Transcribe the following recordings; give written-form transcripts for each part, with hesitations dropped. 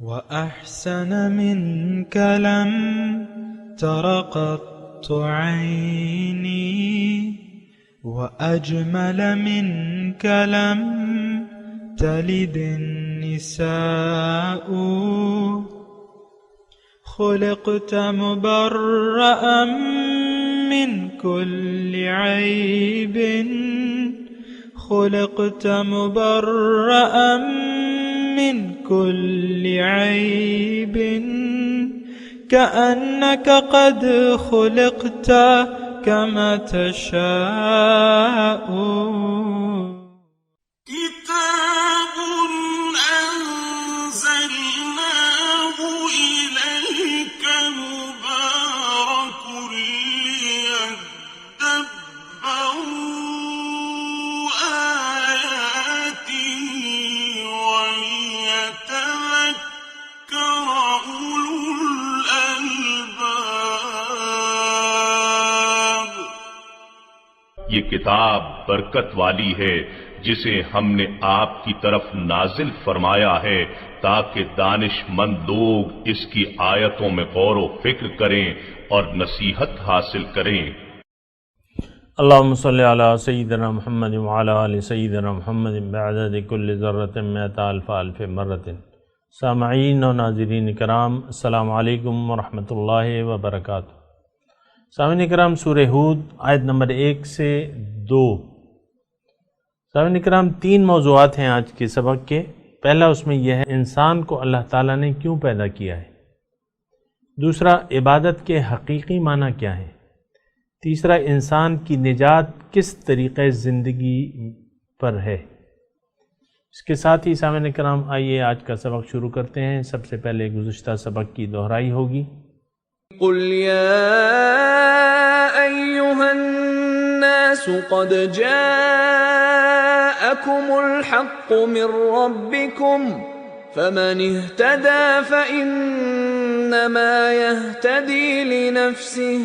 وأحسن منك لم تر قط عيني وأجمل منك لم تلد النساء خلقت مبرأ من كل عيب خلقت مبرأ من كل عيب كأنك قد خلقت كما تشاء كتاب أنزلناه إليك مبارك ليدبروا آياته وليتذكر أولو الألباب. یہ کتاب برکت والی ہے جسے ہم نے آپ کی طرف نازل فرمایا ہے تاکہ دانش مند لوگ اس کی آیتوں میں غور و فکر کریں اور نصیحت حاصل کریں. اللہم صلی علی سیدنا محمد وعلی آل سیدنا محمد بعدد کل ذرۃ مئۃ الف الف مرۃ. سامعین و ناظرین کرام، السلام علیکم ورحمۃ اللہ وبرکاتہ. سامعین کرام، سورہ ہود آیت نمبر 1 سے 2. سامعین کرام، 3 موضوعات ہیں آج کے سبق کے. پہلا اس میں یہ ہے انسان کو اللہ تعالیٰ نے کیوں پیدا کیا ہے. دوسرا، عبادت کے حقیقی معنی کیا ہے. تیسرا، انسان کی نجات کس طریقے زندگی پر ہے. اس کے ساتھ ہی سامعین کرام آئیے آج کا سبق شروع کرتے ہیں. سب سے پہلے گزشتہ سبق کی دہرائی ہوگی. قل يا أيها الناس قد جاءكم الحق من ربكم فمن اهتدى فإنما يهتدي لنفسه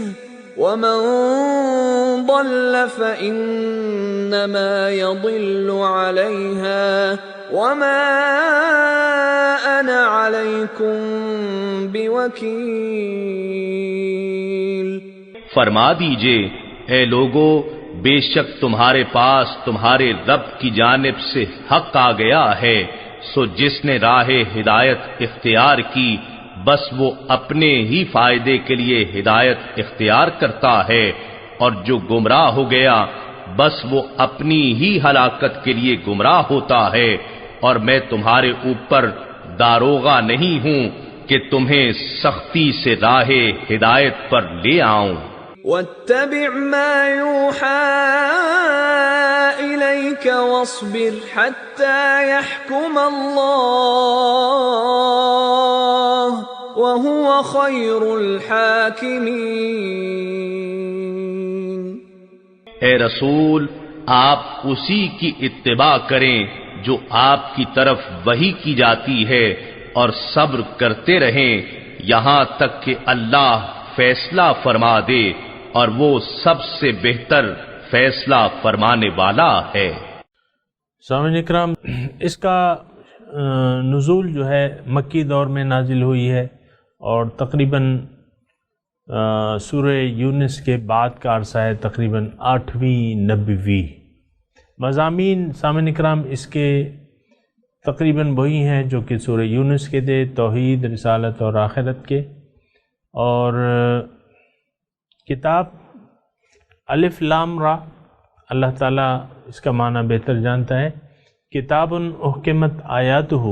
ومن ضل فإنما يضل عليها وما أنا عليكم بوكيل. فرما دیجئے اے لوگو، بے شک تمہارے پاس تمہارے رب کی جانب سے حق آ گیا ہے، سو جس نے راہ ہدایت اختیار کی بس وہ اپنے ہی فائدے کے لیے ہدایت اختیار کرتا ہے، اور جو گمراہ ہو گیا بس وہ اپنی ہی ہلاکت کے لیے گمراہ ہوتا ہے. اور میں تمہارے اوپر داروغہ نہیں ہوں کہ تمہیں سختی سے راہ ہدایت پر لے آؤں. واتبع ما يوحى إليك واصبر حتى يحكم الله وهو خير الحاكمين. اے رسول، آپ اسی کی اتباع کریں جو آپ کی طرف وحی کی جاتی ہے، اور صبر کرتے رہیں یہاں تک کہ اللہ فیصلہ فرما دے، اور وہ سب سے بہتر فیصلہ فرمانے والا ہے. سامعین اکرام، اس کا نزول جو ہے مکی دور میں نازل ہوئی ہے، اور تقریباً سورہ یونس کے بعد کا عرصہ ہے، تقریباً 8ویں 9ویں. مضامین سامعین اکرام اس کے تقریباً وہی ہیں جو کہ سورہ یونس کے تھے، توحید، رسالت اور آخرت کے. اور کتاب الف لام را، اللہ تعالیٰ اس کا معنی بہتر جانتا ہے. کتاب احکمت آیاتہ،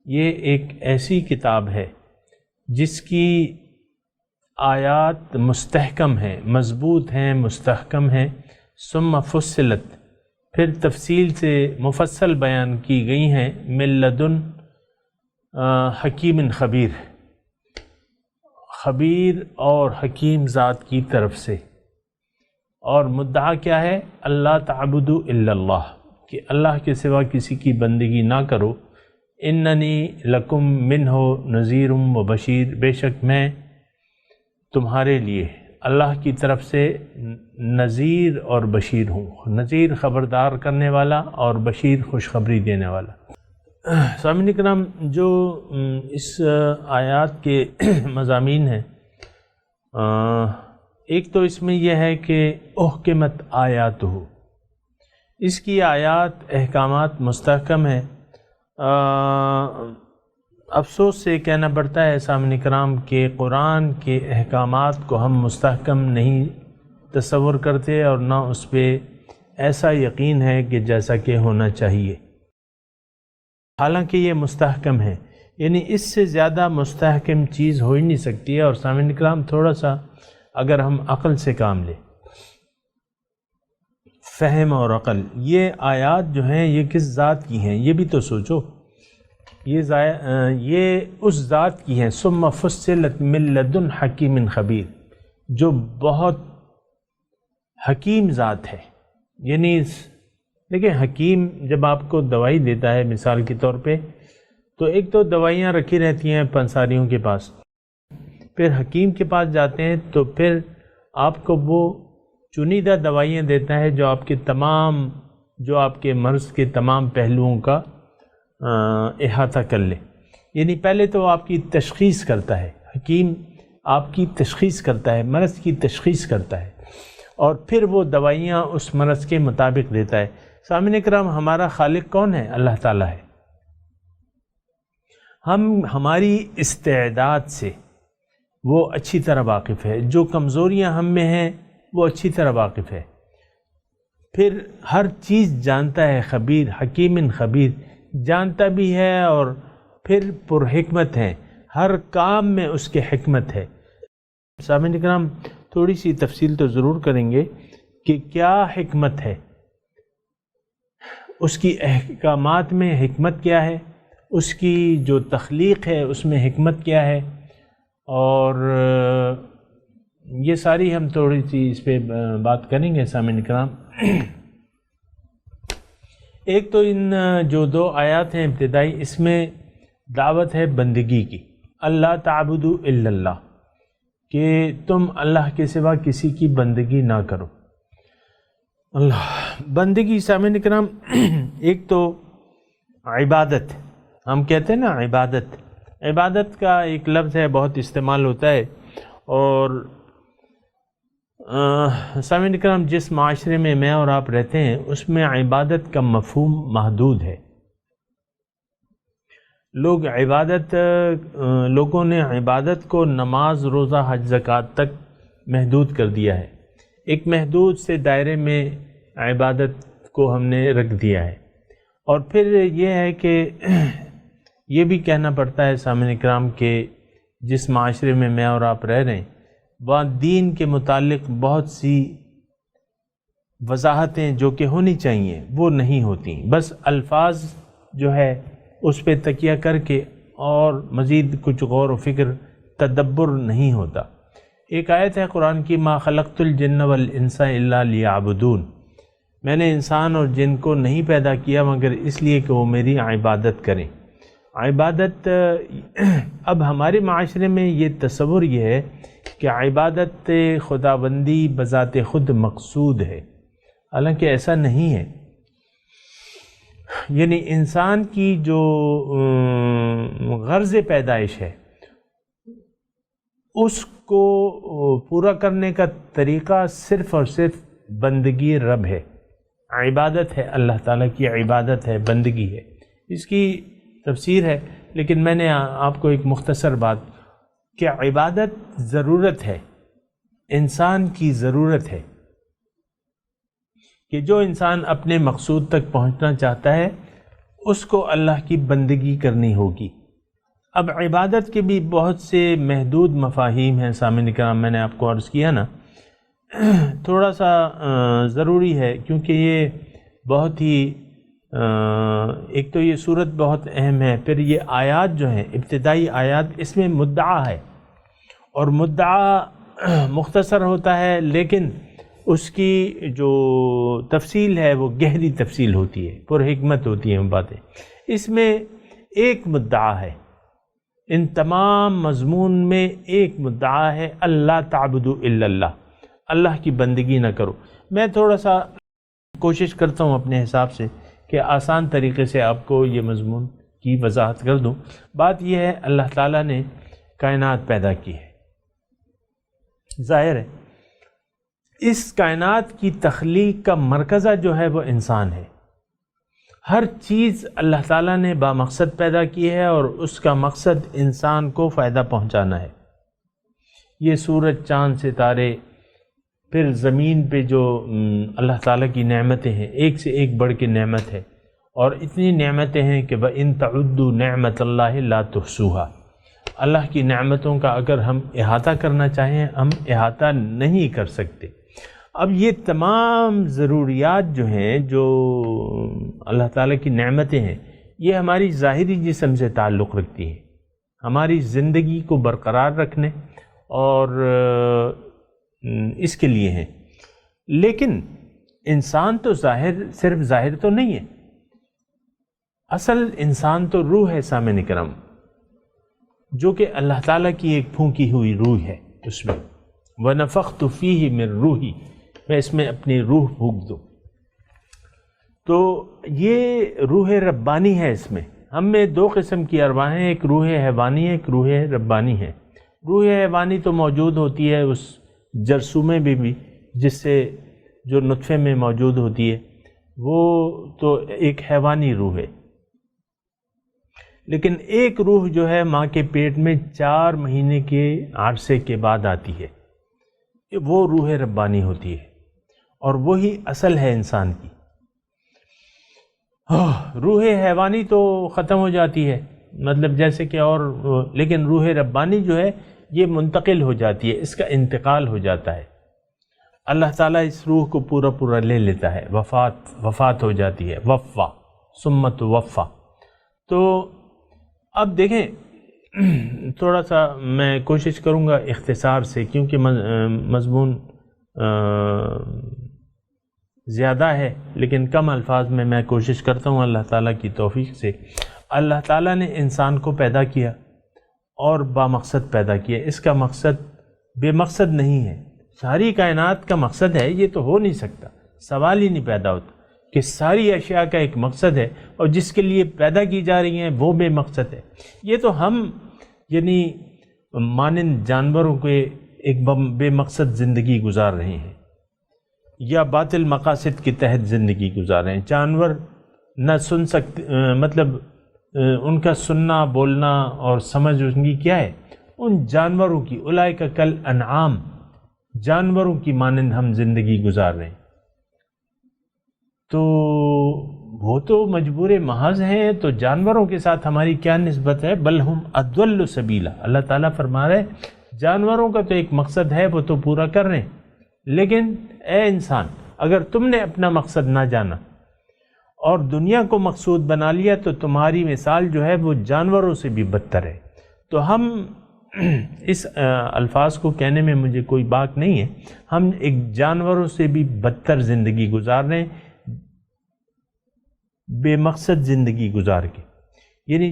یہ ایک ایسی کتاب ہے جس کی آیات مستحکم ہیں، مضبوط ہیں، مستحکم ہیں. ثم فصلت، پھر تفصیل سے مفصل بیان کی گئی ہیں. من لدن حکیم خبیر، خبیر اور حکیم ذات کی طرف سے. اور مدعا کیا ہے؟ اللہ تعبدوا الا اللہ، کہ اللہ کے سوا کسی کی بندگی نہ کرو. اننی لکم منہ نذیر و بشیر، بے شک میں تمہارے لیے اللہ کی طرف سے نذیر اور بشیر ہوں. نذیر خبردار کرنے والا اور بشیر خوشخبری دینے والا. سامعین کرام، جو اس آیات کے مضامین ہیں، ایک تو اس میں یہ ہے کہ احکمت آیات ہو، اس کی آیات احکامات مستحکم ہیں۔ افسوس سے کہنا پڑتا ہے سامعین کرام کہ قرآن کے احکامات کو ہم مستحکم نہیں تصور کرتے اور نہ اس پہ ایسا یقین ہے کہ جیسا کہ ہونا چاہیے، حالانکہ یہ مستحکم ہے، یعنی اس سے زیادہ مستحکم چیز ہو ہی نہیں سکتی ہے۔ اور سامعین کرام، تھوڑا سا اگر ہم عقل سے کام لیں، فہم اور عقل، یہ آیات جو ہیں یہ کس ذات کی ہیں، یہ بھی تو سوچو۔ یہ اس ذات کی ہیں، ثم فصلت من لدن حکیم خبیر، جو بہت حکیم ذات ہے۔ یعنی دیکھیں، حکیم جب آپ کو دوائی دیتا ہے مثال کے طور پہ، تو ایک تو دوائیاں رکھی رہتی ہیں پنساریوں کے پاس، پھر حکیم کے پاس جاتے ہیں تو پھر آپ کو وہ چنیدہ دوائیاں دیتا ہے جو آپ کے مرض کے تمام پہلوؤں کا احاطہ کر لے۔ یعنی پہلے تو آپ کی تشخیص کرتا ہے، حکیم آپ کی تشخیص کرتا ہے، مرض کی تشخیص کرتا ہے، اور پھر وہ دوائیاں اس مرض کے مطابق دیتا ہے۔ سامعین کرام، ہمارا خالق کون ہے؟ اللہ تعالیٰ ہے۔ ہماری استعداد سے وہ اچھی طرح واقف ہے، جو کمزوریاں ہم میں ہیں وہ اچھی طرح واقف ہے، پھر ہر چیز جانتا ہے، خبیر، حکیم خبیر، جانتا بھی ہے اور پھر پر حکمت ہے، ہر کام میں اس کے حکمت ہے۔ سامعین کرام، تھوڑی سی تفصیل تو ضرور کریں گے کہ کیا حکمت ہے، اس کی احکامات میں حکمت کیا ہے، اس کی جو تخلیق ہے اس میں حکمت کیا ہے، اور یہ ساری ہم تھوڑی سی اس پہ بات کریں گے سامعین کرام۔ ایک تو ان جو دو آیات ہیں ابتدائی، اس میں دعوت ہے بندگی کی، اللہ تعبدوا الا اللہ، کہ تم اللہ کے سوا کسی کی بندگی نہ کرو۔ اللہ بندگی سامعین کرام، ایک تو عبادت، ہم کہتے ہیں نا عبادت، عبادت کا ایک لفظ ہے بہت استعمال ہوتا ہے، اور سامعین کرام جس معاشرے میں میں اور آپ رہتے ہیں اس میں عبادت کا مفہوم محدود ہے۔ لوگوں نے عبادت کو نماز، روزہ، حج، زکوٰۃ تک محدود کر دیا ہے، ایک محدود سے دائرے میں عبادت کو ہم نے رکھ دیا ہے۔ اور پھر یہ ہے کہ یہ بھی کہنا پڑتا ہے سامعین کرام کہ جس معاشرے میں میں اور آپ رہ رہے ہیں وہاں دین کے متعلق بہت سی وضاحتیں جو کہ ہونی چاہیے وہ نہیں ہوتی، بس الفاظ جو ہے اس پہ تکیہ کر کے اور مزید کچھ غور و فکر، تدبر نہیں ہوتا۔ ایک آیت ہے قرآن کی، ما خلقت الجن والانس الا لیعبدون، میں نے انسان اور جن کو نہیں پیدا کیا مگر اس لیے کہ وہ میری عبادت کریں۔ عبادت اب ہمارے معاشرے میں یہ تصور یہ ہے کہ عبادت خداوندی بذات خود مقصود ہے، حالانکہ ایسا نہیں ہے۔ یعنی انسان کی جو غرض پیدائش ہے اس کو پورا کرنے کا طریقہ صرف اور صرف بندگی رب ہے، عبادت ہے، اللہ تعالیٰ کی عبادت ہے، بندگی ہے۔ اس کی تفسیر ہے، لیکن میں نے آپ کو ایک مختصر بات کہ عبادت ضرورت ہے، انسان کی ضرورت ہے، کہ جو انسان اپنے مقصود تک پہنچنا چاہتا ہے اس کو اللہ کی بندگی کرنی ہوگی۔ اب عبادت کے بھی بہت سے محدود مفاہیم ہیں سامعین کرام، میں نے آپ کو عرض کیا نا، تھوڑا سا ضروری ہے کیونکہ یہ بہت ہی ایک تو یہ صورت بہت اہم ہے، پھر یہ آیات جو ہیں ابتدائی آیات، اس میں مدعا ہے، اور مدعا مختصر ہوتا ہے لیکن اس کی جو تفصیل ہے وہ گہری تفصیل ہوتی ہے، پر حکمت ہوتی ہیں وہ باتیں۔ اس میں ایک مدعا ہے، ان تمام مضمون میں ایک مدعا ہے، اللہ تعبدوا الا اللہ، اللہ کی بندگی نہ کرو۔ میں تھوڑا سا کوشش کرتا ہوں اپنے حساب سے کہ آسان طریقے سے آپ کو یہ مضمون کی وضاحت کر دوں. بات یہ ہے اللہ تعالیٰ نے کائنات پیدا کی ہے. ظاہر ہے اس کائنات کی تخلیق کا مرکزہ جو ہے وہ انسان ہے. ہر چیز اللہ تعالیٰ نے بامقصد پیدا کی ہے اور اس کا مقصد انسان کو فائدہ پہنچانا ہے. یہ سورج، چاند، ستارے، پھر زمین پہ جو اللہ تعالیٰ کی نعمتیں ہیں، ایک سے ایک بڑھ کے نعمت ہے، اور اتنی نعمتیں ہیں کہ وَإِن تَعُدُّوا نِعْمَةَ اللَّهِ لَا تُحْصُوهَا. اللہ کی نعمتوں کا اگر ہم احاطہ کرنا چاہیں ہم احاطہ نہیں کر سکتے. اب یہ تمام ضروریات جو ہیں، جو اللہ تعالیٰ کی نعمتیں ہیں، یہ ہماری ظاہری جسم سے تعلق رکھتی ہیں، ہماری زندگی کو برقرار رکھنے اور اس کے لیے ہیں. لیکن انسان تو صرف ظاہر تو نہیں ہے. اصل انسان تو روح ہے سامعین کرام، جو کہ اللہ تعالیٰ کی ایک پھونکی ہوئی روح ہے. اس میں وَنَفَخْتُ فِيهِ مِن روحی، میں اس میں اپنی روح پھونک دوں. تو یہ روح ربانی ہے. اس میں ہم میں دو قسم کی ارواحیں ہیں، ایک روح حیوانی ہے، ایک روح ربانی ہے. روح حیوانی تو موجود ہوتی ہے اس جرثومے میں بھی، جس سے جو نطفے میں موجود ہوتی ہے، وہ تو ایک حیوانی روح ہے. لیکن ایک روح جو ہے ماں کے پیٹ میں 4 مہینے کے عرصے کے بعد آتی ہے، وہ روح ربانی ہوتی ہے، اور وہی اصل ہے انسان کی. روح حیوانی تو ختم ہو جاتی ہے، مطلب جیسے کہ اور، لیکن روح ربانی جو ہے یہ منتقل ہو جاتی ہے، اس کا انتقال ہو جاتا ہے. اللہ تعالیٰ اس روح کو پورا لے لیتا ہے، وفات ہو جاتی ہے، وفا سمت وفا. تو اب دیکھیں، تھوڑا سا میں کوشش کروں گا اختصار سے، کیونکہ مضمون زیادہ ہے، لیکن کم الفاظ میں کوشش کرتا ہوں اللہ تعالیٰ کی توفیق سے. اللہ تعالیٰ نے انسان کو پیدا کیا اور بامقصد پیدا کیا. اس کا مقصد بے مقصد نہیں ہے. ساری کائنات کا مقصد ہے، یہ تو ہو نہیں سکتا، سوال ہی نہیں پیدا ہوتا کہ ساری اشیاء کا ایک مقصد ہے اور جس کے لیے پیدا کی جا رہی ہیں وہ بے مقصد ہے. یہ تو ہم یعنی مانند جانوروں کے ایک بے مقصد زندگی گزار رہے ہیں، یا باطل مقاصد کے تحت زندگی گزار رہے ہیں. جانور نہ سن سکتے، مطلب ان کا سننا، بولنا اور سمجھ ان کی کیا ہے؟ ان جانوروں کی، اولئک کل انعام، جانوروں کی مانند ہم زندگی گزار رہے ہیں. تو وہ تو مجبور محض ہیں، تو جانوروں کے ساتھ ہماری کیا نسبت ہے؟ بل ہم اضل سبیلا. اللہ تعالیٰ فرما رہے ہیں جانوروں کا تو ایک مقصد ہے، وہ تو پورا کر رہے ہیں، لیکن اے انسان، اگر تم نے اپنا مقصد نہ جانا اور دنیا کو مقصود بنا لیا تو تمہاری مثال جو ہے وہ جانوروں سے بھی بدتر ہے. تو ہم اس الفاظ کو کہنے میں مجھے کوئی بات نہیں ہے، ہم ایک جانوروں سے بھی بدتر زندگی گزار رہے ہیں، بے مقصد زندگی گزار کے. یعنی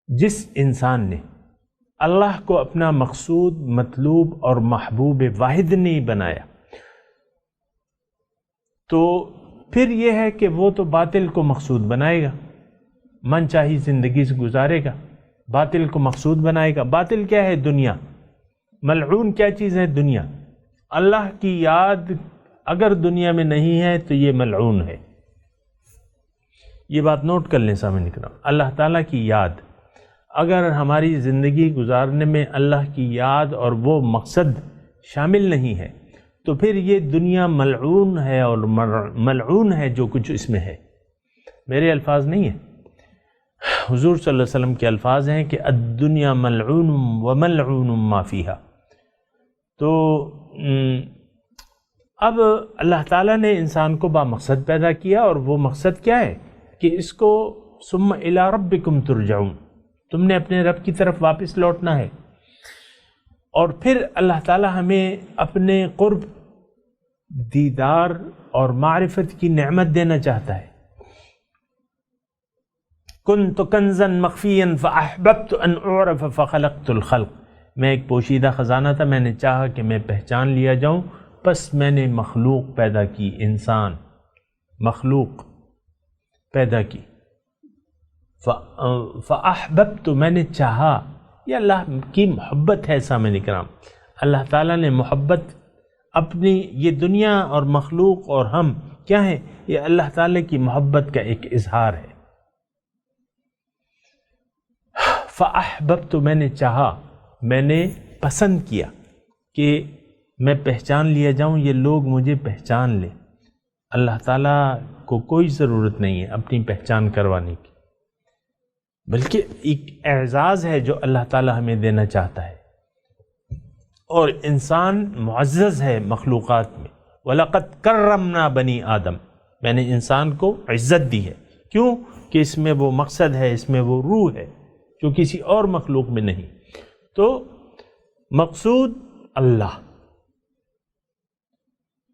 جس انسان نے اللہ کو اپنا مقصود، مطلوب اور محبوب واحد نہیں بنایا، تو پھر یہ ہے کہ وہ تو باطل کو مقصود بنائے گا، من چاہی زندگی سے گزارے گا، باطل کو مقصود بنائے گا. باطل کیا ہے؟ دنیا. ملعون کیا چیز ہے؟ دنیا. اللہ کی یاد اگر دنیا میں نہیں ہے تو یہ ملعون ہے. یہ بات نوٹ کر لیں سامعین کرام. اللہ تعالیٰ کی یاد اگر ہماری زندگی گزارنے میں اللہ کی یاد اور وہ مقصد شامل نہیں ہے تو پھر یہ دنیا ملعون ہے، اور ملعون ہے جو کچھ اس میں ہے. میرے الفاظ نہیں ہیں، حضور صلی اللہ علیہ وسلم کے الفاظ ہیں کہ الدنیا ملعون وملعون ما فیہا. تو اب اللہ تعالیٰ نے انسان کو بامقصد پیدا کیا، اور وہ مقصد کیا ہے کہ اس کو ثم الی ربکم ترجعون، تم نے اپنے رب کی طرف واپس لوٹنا ہے. اور پھر اللہ تعالیٰ ہمیں اپنے قرب، دیدار اور معرفت کی نعمت دینا چاہتا ہے. کنت کنزا مخفیا فاحببت ان اعرف فخلقت الخلق. میں ایک پوشیدہ خزانہ تھا، میں نے چاہا کہ میں پہچان لیا جاؤں، بس میں نے مخلوق پیدا کی. انسان، مخلوق پیدا کی. فَأَحْبَبْتُ میں نے چاہا. یہ اللہ کی محبت ہے سامعین کرام. اللہ تعالیٰ نے محبت اپنی یہ دنیا اور مخلوق اور ہم کیا ہیں؟ یہ اللہ تعالیٰ کی محبت کا ایک اظہار ہے. فَأَحْبَبْتُ میں نے چاہا، میں نے پسند کیا کہ میں پہچان لیا جاؤں، یہ لوگ مجھے پہچان لیں. اللہ تعالیٰ کو کوئی ضرورت نہیں ہے اپنی پہچان کروانے کی، بلکہ ایک اعزاز ہے جو اللہ تعالیٰ ہمیں دینا چاہتا ہے. اور انسان معزز ہے مخلوقات میں. وَلَقَدْ كَرَّمْنَا بَنِي آدم، میں نے انسان کو عزت دی ہے. کیوں؟ کہ اس میں وہ مقصد ہے، اس میں وہ روح ہے جو کسی اور مخلوق میں نہیں. تو مقصود اللہ.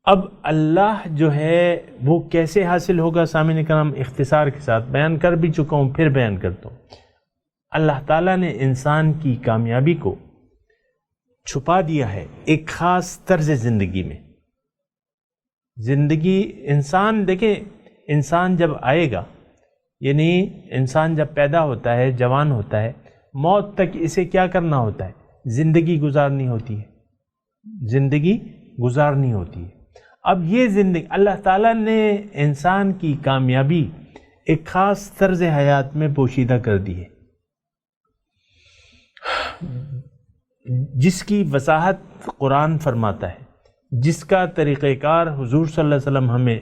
اب اللہ جو ہے وہ کیسے حاصل ہوگا سامعین کرام؟ اختصار کے ساتھ بیان کر بھی چکا ہوں، پھر بیان کرتا ہوں. اللہ تعالیٰ نے انسان کی کامیابی کو چھپا دیا ہے ایک خاص طرز زندگی میں. زندگی انسان دیکھیں، انسان جب آئے گا، یعنی انسان جب پیدا ہوتا ہے، جوان ہوتا ہے، موت تک اسے کیا کرنا ہوتا ہے؟ زندگی گزارنی ہوتی ہے. زندگی گزارنی ہوتی ہے. اب یہ زندگی اللہ تعالیٰ نے انسان کی کامیابی ایک خاص طرز حیات میں پوشیدہ کر دی ہے، جس کی وضاحت قرآن فرماتا ہے، جس کا طریقہ کار حضور صلی اللہ علیہ وسلم ہمیں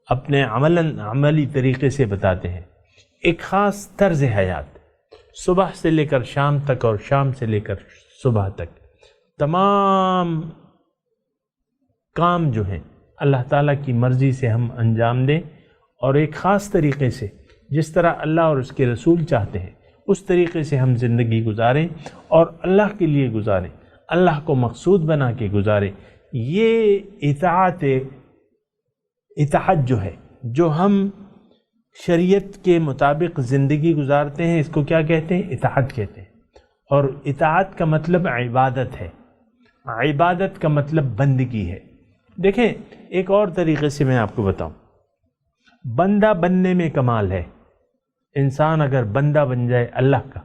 اپنے عملی طریقے سے بتاتے ہیں. ایک خاص طرز حیات، صبح سے لے کر شام تک اور شام سے لے کر صبح تک تمام کام جو ہیں اللہ تعالیٰ کی مرضی سے ہم انجام دیں، اور ایک خاص طریقے سے جس طرح اللہ اور اس کے رسول چاہتے ہیں اس طریقے سے ہم زندگی گزاریں اور اللہ کے لیے گزاریں، اللہ کو مقصود بنا کے گزاریں. یہ اطاعت جو ہے، جو ہم شریعت کے مطابق زندگی گزارتے ہیں، اس کو کیا کہتے ہیں؟ اطاعت کہتے ہیں. اور اطاعت کا مطلب عبادت ہے. عبادت کا مطلب بندگی ہے. دیکھیں ایک اور طریقے سے میں آپ کو بتاؤں، بندہ بننے میں کمال ہے. انسان اگر بندہ بن جائے اللہ کا،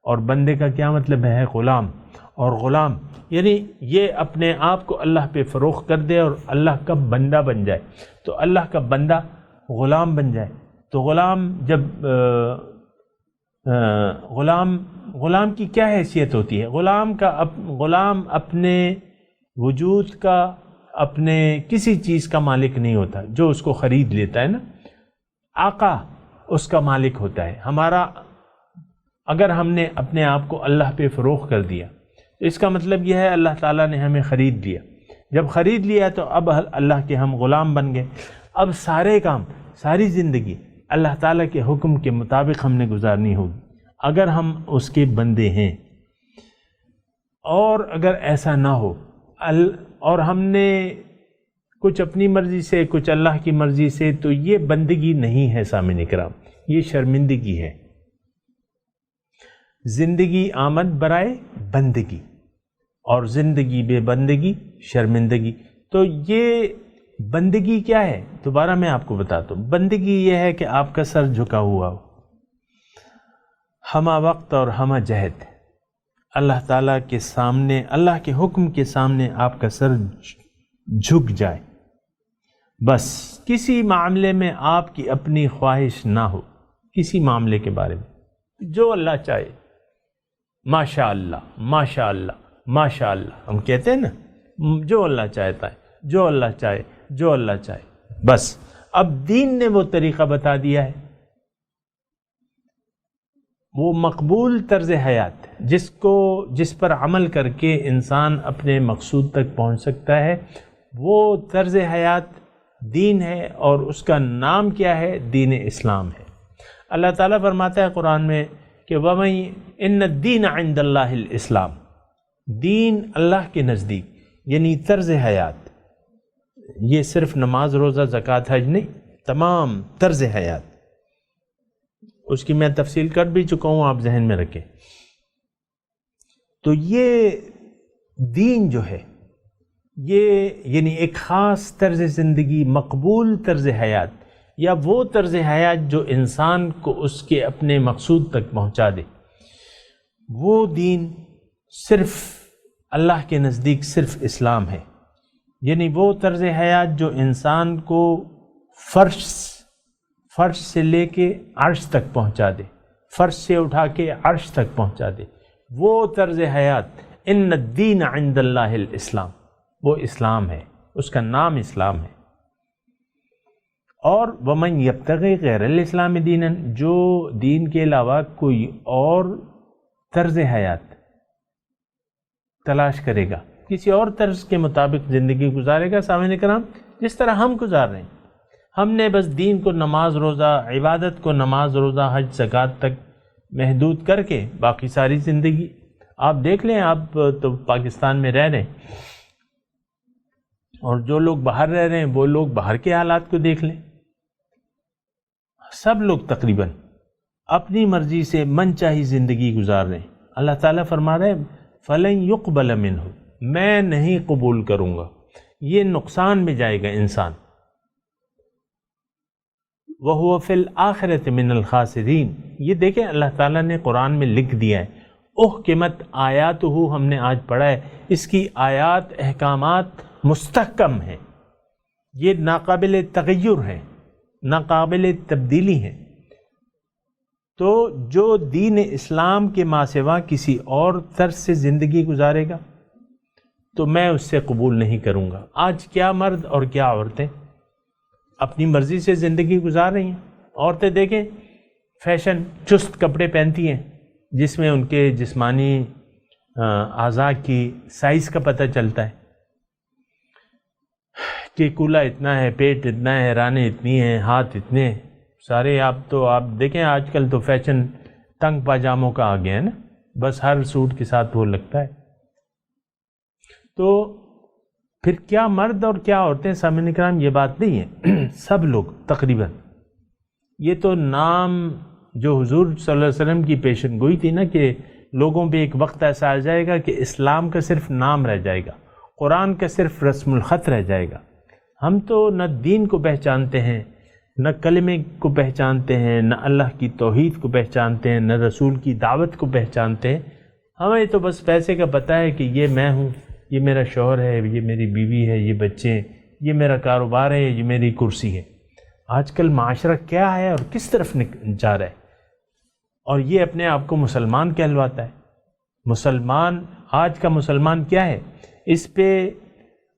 اور بندے کا کیا مطلب ہے؟ غلام. اور غلام یعنی یہ اپنے آپ کو اللہ پہ فروخت کر دے اور اللہ کا بندہ بن جائے. تو اللہ کا بندہ غلام بن جائے. تو غلام جب غلام کی کیا حیثیت ہوتی ہے؟ غلام اپنے وجود کا، اپنے کسی چیز کا مالک نہیں ہوتا، جو اس کو خرید لیتا ہے نا. آقا اس کا مالک ہوتا ہے. ہمارا اگر ہم نے اپنے آپ کو اللہ پہ فروخت کر دیا، اس کا مطلب یہ ہے اللہ تعالیٰ نے ہمیں خرید لیا. جب خرید لیا تو اب اللہ کے ہم غلام بن گئے. اب سارے کام، ساری زندگی اللہ تعالیٰ کے حکم کے مطابق ہم نے گزارنی ہوگی اگر ہم اس کے بندے ہیں. اور اگر ایسا نہ ہو اور ہم نے کچھ اپنی مرضی سے کچھ اللہ کی مرضی سے، تو یہ بندگی نہیں ہے سامعین کرام، یہ شرمندگی ہے. زندگی آمد برائے بندگی اور زندگی بے بندگی شرمندگی. تو یہ بندگی کیا ہے؟ دوبارہ میں آپ کو بتاتا ہوں. بندگی یہ ہے کہ آپ کا سر جھکا ہوا ہو، ہمہ وقت اور ہمہ جہد اللہ تعالیٰ کے سامنے، اللہ کے حکم کے سامنے آپ کا سر جھک جائے. بس کسی معاملے میں آپ کی اپنی خواہش نہ ہو، کسی معاملے کے بارے میں جو اللہ چاہے. ماشاء اللہ ماشاء اللہ ماشاء اللہ ہم کہتے ہیں نا، جو اللہ چاہتا ہے، جو اللہ چاہے، جو اللہ چاہے. بس اب دین نے وہ طریقہ بتا دیا ہے، وہ مقبول طرز حیات جس پر عمل کر کے انسان اپنے مقصود تک پہنچ سکتا ہے. وہ طرز حیات دین ہے، اور اس کا نام کیا ہے؟ دین اسلام ہے. اللہ تعالیٰ فرماتا ہے قرآن میں کہ وَمَن إِنَّ الدِّينَ عِنْدَ اللَّهِ الْإِسْلَامِ. دین اللہ کے نزدیک یعنی طرز حیات، یہ صرف نماز، روزہ، زکوٰۃ، حج نہیں، تمام طرز حیات. اس کی میں تفصیل کر بھی چکا ہوں، آپ ذہن میں رکھیں. تو یہ دین جو ہے، یہ یعنی ایک خاص طرز زندگی، مقبول طرز حیات، یا وہ طرز حیات جو انسان کو اس کے اپنے مقصود تک پہنچا دے، وہ دین صرف اللہ کے نزدیک صرف اسلام ہے. یعنی وہ طرز حیات جو انسان کو فرش سے لے کے عرش تک پہنچا دے، فرش سے اٹھا کے عرش تک پہنچا دے، وہ طرز حیات. ان الدین عند اللہ الاسلام، وہ اسلام ہے، اس کا نام اسلام ہے. اور ومن یبتغی غیر الاسلام دینا، جو دین کے علاوہ کوئی اور طرز حیات تلاش کرے گا، کسی اور طرز کے مطابق زندگی گزارے گا، سامعین کرام جس طرح ہم گزار رہے ہیں. ہم نے بس دین کو نماز روزہ، عبادت کو نماز روزہ حج زکوٰۃ تک محدود کر کے باقی ساری زندگی آپ دیکھ لیں. آپ تو پاکستان میں رہ رہے ہیں اور جو لوگ باہر رہ رہے ہیں وہ لوگ باہر کے حالات کو دیکھ لیں. سب لوگ تقریباً اپنی مرضی سے من چاہی زندگی گزار رہے ہیں. اللہ تعالیٰ فرما رہے ہیں فَلَن يُقْبَلَ مِنْهُ، میں نہیں قبول کروں گا. یہ نقصان میں جائے گا انسان. وَهُوَ فِي الْآخِرَةِ مِنَ الْخَاسِرِينَ، یہ دیکھیں اللہ تعالیٰ نے قرآن میں لکھ دیا ہے. احکمت آیاتہ، ہم نے آج پڑھا ہے، اس کی آیات احکامات مستحکم ہیں، یہ ناقابل تغیر ہیں، ناقابل تبدیلی ہیں. تو جو دین اسلام کے ماں سوا کسی اور طرز سے زندگی گزارے گا تو میں اس سے قبول نہیں کروں گا. آج کیا مرد اور کیا عورتیں اپنی مرضی سے زندگی گزار رہی ہیں. عورتیں دیکھیں فیشن چست کپڑے پہنتی ہیں جس میں ان کے جسمانی اعضاء کی سائز کا پتہ چلتا ہے کہ کولا اتنا ہے، پیٹ اتنا ہے، رانیں اتنی ہیں، ہاتھ اتنے ہیں سارے. آپ دیکھیں آج کل تو فیشن تنگ پاجاموں کا آ گیا ہے نا، بس ہر سوٹ کے ساتھ وہ لگتا ہے. تو پھر کیا مرد اور کیا عورتیں، سامعین کرام یہ بات نہیں ہے. سب لوگ تقریباً، یہ تو نام جو حضور صلی اللہ علیہ وسلم کی پیشن گوئی تھی نا کہ لوگوں پہ ایک وقت ایسا آ جائے گا کہ اسلام کا صرف نام رہ جائے گا، قرآن کا صرف رسم الخط رہ جائے گا. ہم تو نہ دین کو پہچانتے ہیں، نہ کلمے کو پہچانتے ہیں، نہ اللہ کی توحید کو پہچانتے ہیں، نہ رسول کی دعوت کو پہچانتے ہیں. ہمیں تو بس پیسے کا پتہ ہے کہ یہ میں ہوں، یہ میرا شوہر ہے، یہ میری بیوی ہے، یہ بچے ہیں، یہ میرا کاروبار ہے، یہ میری کرسی ہے. آج کل معاشرہ کیا ہے اور کس طرف جا رہا ہے، اور یہ اپنے آپ کو مسلمان کہلواتا ہے. مسلمان، آج کا مسلمان کیا ہے؟ اس پہ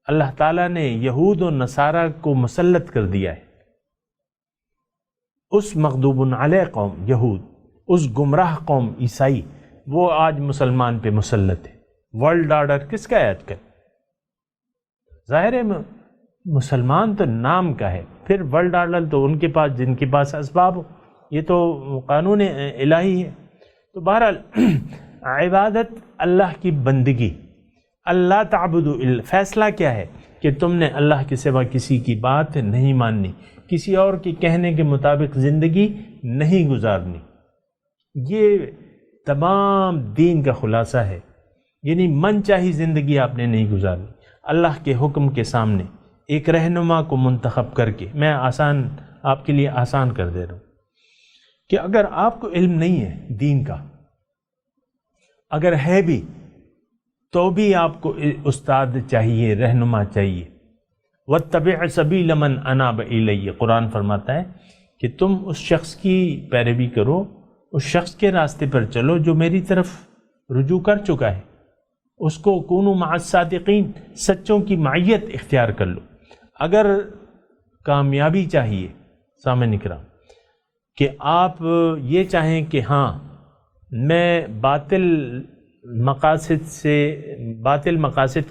اللہ تعالیٰ نے یہود و نصارہ کو مسلط کر دیا ہے. اس مغضوب علیہ قوم یہود، اس گمراہ قوم عیسائی، وہ آج مسلمان پہ مسلط ہے. ورلڈ آرڈر کس کا ہے آج کل؟ ظاہر ہے مسلمان تو نام کا ہے، پھر ورلڈ آرڈر تو ان کے پاس جن کے پاس اسباب ہو، یہ تو قانون الہی ہے. تو بہرحال عبادت اللہ کی بندگی، اللہ تعبدوا الا، فیصلہ کیا ہے کہ تم نے اللہ کے سوا کسی کی بات نہیں ماننی، کسی اور کے کہنے کے مطابق زندگی نہیں گزارنی. یہ تمام دین کا خلاصہ ہے. یعنی من چاہی زندگی آپ نے نہیں گزارنی. اللہ کے حکم کے سامنے ایک رہنما کو منتخب کر کے، میں آپ کے لیے آسان کر دے رہا ہوں کہ اگر آپ کو علم نہیں ہے دین کا، اگر ہے بھی تو بھی آپ کو استاد چاہیے، رہنما چاہیے. وَاتَّبِعْ سَبِيلَ مَنْ أَنَابَ إِلَيَّ، قرآن فرماتا ہے کہ تم اس شخص کی پیروی کرو، اس شخص کے راستے پر چلو جو میری طرف رجوع کر چکا ہے. اس کو کونوا مع الصادقین، سچوں کی معیت اختیار کر لو. اگر کامیابی چاہیے سامعین کرام کہ آپ یہ چاہیں کہ ہاں میں باطل مقاصد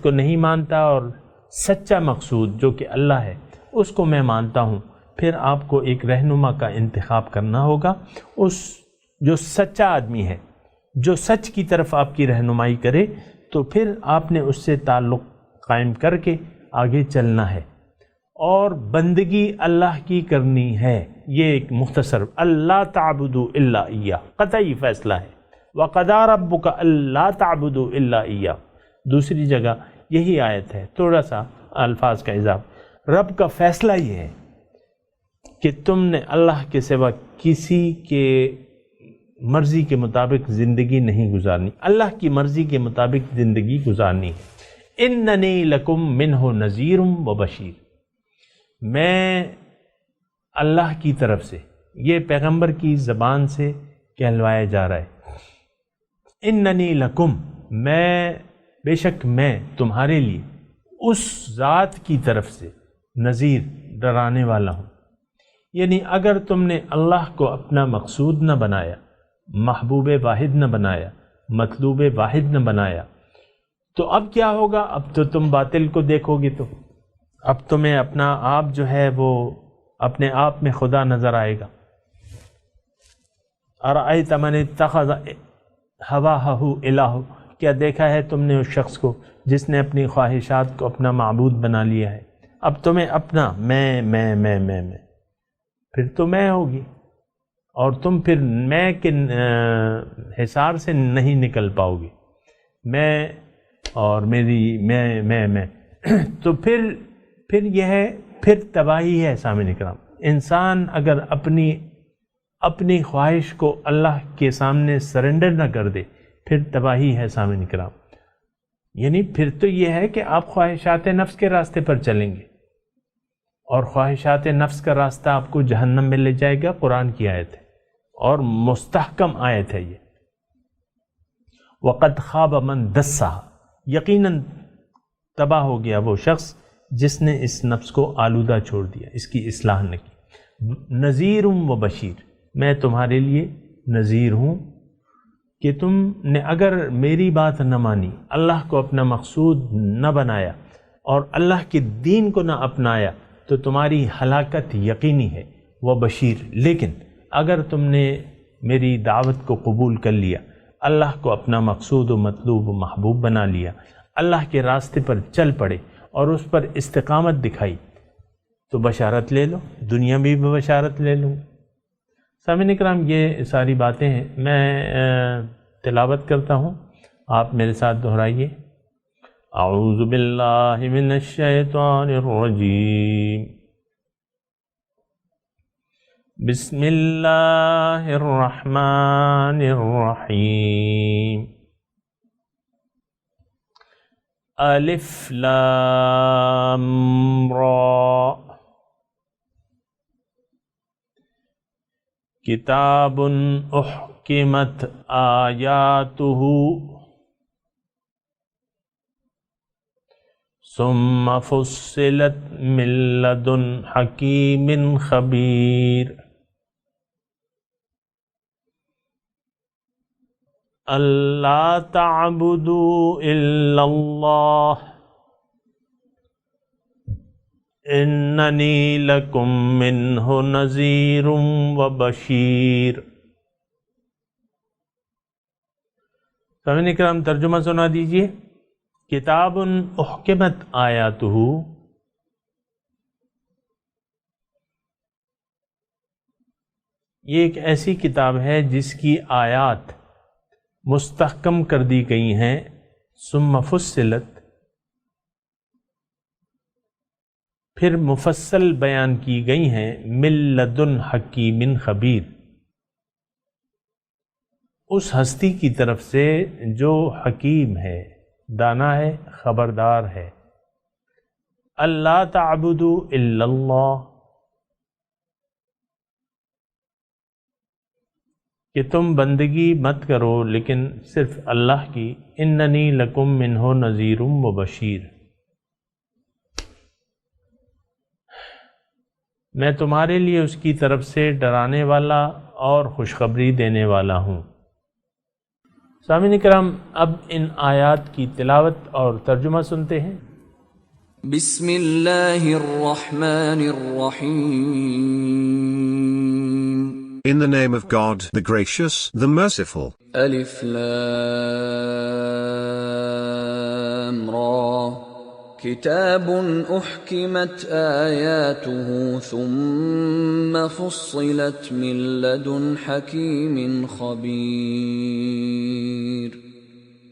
کو نہیں مانتا اور سچا مقصود جو کہ اللہ ہے اس کو میں مانتا ہوں، پھر آپ کو ایک رہنما کا انتخاب کرنا ہوگا. اس جو سچا آدمی ہے، جو سچ کی طرف آپ کی رہنمائی کرے، تو پھر آپ نے اس سے تعلق قائم کر کے آگے چلنا ہے. اور بندگی اللہ کی کرنی ہے. یہ ایک مختصر اللہ تعبدوا الا ایہ قطعی فیصلہ ہے. وَقَضَىٰ رَبُّكَ أَلَّا تَعْبُدُوا إِلَّا إِيَّاهُ. دوسری جگہ یہی آیت ہے، تھوڑا سا الفاظ کا اضافہ. رب کا فیصلہ یہ ہے کہ تم نے اللہ کے سوا کسی کے مرضی کے مطابق زندگی نہیں گزارنی، اللہ کی مرضی کے مطابق زندگی گزارنی ہے۔ اننی لکم منہ نذیر و بشیر، میں اللہ کی طرف سے، یہ پیغمبر کی زبان سے کہلوایا جا رہا ہے، اننی لکم، میں، بے شک میں تمہارے لیے اس ذات کی طرف سے نذیر، ڈرانے والا ہوں۔ یعنی اگر تم نے اللہ کو اپنا مقصود نہ بنایا، محبوب واحد نہ بنایا، مطلوب واحد نہ بنایا، تو اب کیا ہوگا؟ اب تو تم باطل کو دیکھو گے، تو اب تمہیں اپنا آپ جو ہے وہ اپنے آپ میں خدا نظر آئے گا۔ ارأیت من اتخذ ہواہ الہ، کیا دیکھا ہے تم نے اس شخص کو جس نے اپنی خواہشات کو اپنا معبود بنا لیا ہے؟ اب تمہیں اپنا میں پھر تو میں ہوگی، اور تم پھر میں کے حصار سے نہیں نکل پاؤ گے، میں اور میری میں تو پھر یہ ہے، پھر تباہی ہے۔ سامعین کرام، انسان اگر اپنی خواہش کو اللہ کے سامنے سرنڈر نہ کر دے، پھر تباہی ہے۔ سامعین کرام، یعنی پھر تو یہ ہے کہ آپ خواہشات نفس کے راستے پر چلیں گے، اور خواہشات نفس کا راستہ آپ کو جہنم میں لے جائے گا۔ قرآن کی آیت ہے اور مستحکم آیت ہے یہ۔ وَقَدْ خَابَ مَنْ دَسَّهَا، یقیناً تباہ ہو گیا وہ شخص جس نے اس نفس کو آلودہ چھوڑ دیا، اس کی اصلاح نہ کی۔ نذیر و بشیر، میں تمہارے لیے نذیر ہوں کہ تم نے اگر میری بات نہ مانی، اللہ کو اپنا مقصود نہ بنایا اور اللہ کے دین کو نہ اپنایا تو تمہاری ہلاکت یقینی ہے۔ وہ بشیر، لیکن اگر تم نے میری دعوت کو قبول کر لیا، اللہ کو اپنا مقصود و مطلوب و محبوب بنا لیا، اللہ کے راستے پر چل پڑے اور اس پر استقامت دکھائی، تو بشارت لے لو، دنیا میں بھی بشارت لے لوں۔ سامعین کرام، یہ ساری باتیں ہیں، میں تلاوت کرتا ہوں، آپ میرے ساتھ دہرائیے۔ اعوذ باللہ من الشیطان الرجیم، بسم اللہ الرحمن الرحیم، الف لام را، کتاب احکمت آیاتہ ثم فصلت من لدن حکیم خبیر، اللہ تعبدوا الا اللہ اننی لکم منہ نذیر و بشیر۔ سامعین اکرام، ترجمہ سنا دیجیے۔ کتاب احکمت آیاتہ، یہ ایک ایسی کتاب ہے جس کی آیات مستحکم کر دی گئی ہیں، ثم فصلت، پھر مفصل بیان کی گئی ہیں، من لدن حکیم خبیر، اس ہستی کی طرف سے جو حکیم ہے، دانا ہے، خبردار ہے۔ اللہ تعبدوا الا اللہ، کہ تم بندگی مت کرو لیکن صرف اللہ کی، اننی لکم منہ نذیر و بشیر، میں تمہارے لیے اس کی طرف سے ڈرانے والا اور خوشخبری دینے والا ہوں۔ سامعین کرام، اب ان آیات کی تلاوت اور ترجمہ سنتے ہیں۔ بسم اللہ الرحمن الرحیم، In the name of God, the gracious, the merciful. الف لام را، کتاب احکمت آیاته ثم فصلت من لدن حکیم خبیر،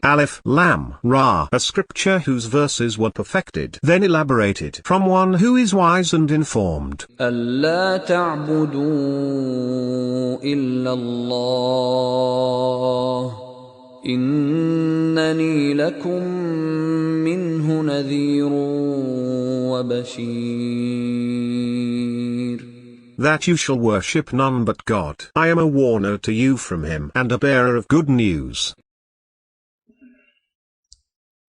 Alif, Lam, Ra, a scripture whose verses were perfected, then elaborated from one who is wise and informed. أَلَّا تَعْبُدُوا إِلَّا اللَّهَ إِنَّنِي لَكُمْ مِنْهُ نَذِيرٌ وَبَشِيرٌ. That you shall worship none but God. I am a warner to you from him and a bearer of good news.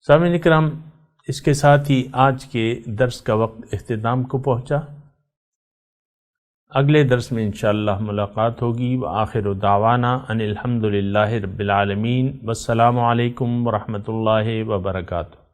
سامعین کرام، اس کے ساتھ ہی آج کے درس کا وقت اختتام کو پہنچا۔ اگلے درس میں انشاءاللہ ملاقات ہوگی۔ وآخر دعوانا ان الحمدللہ رب العالمین، والسلام علیکم ورحمۃ اللہ وبرکاتہ۔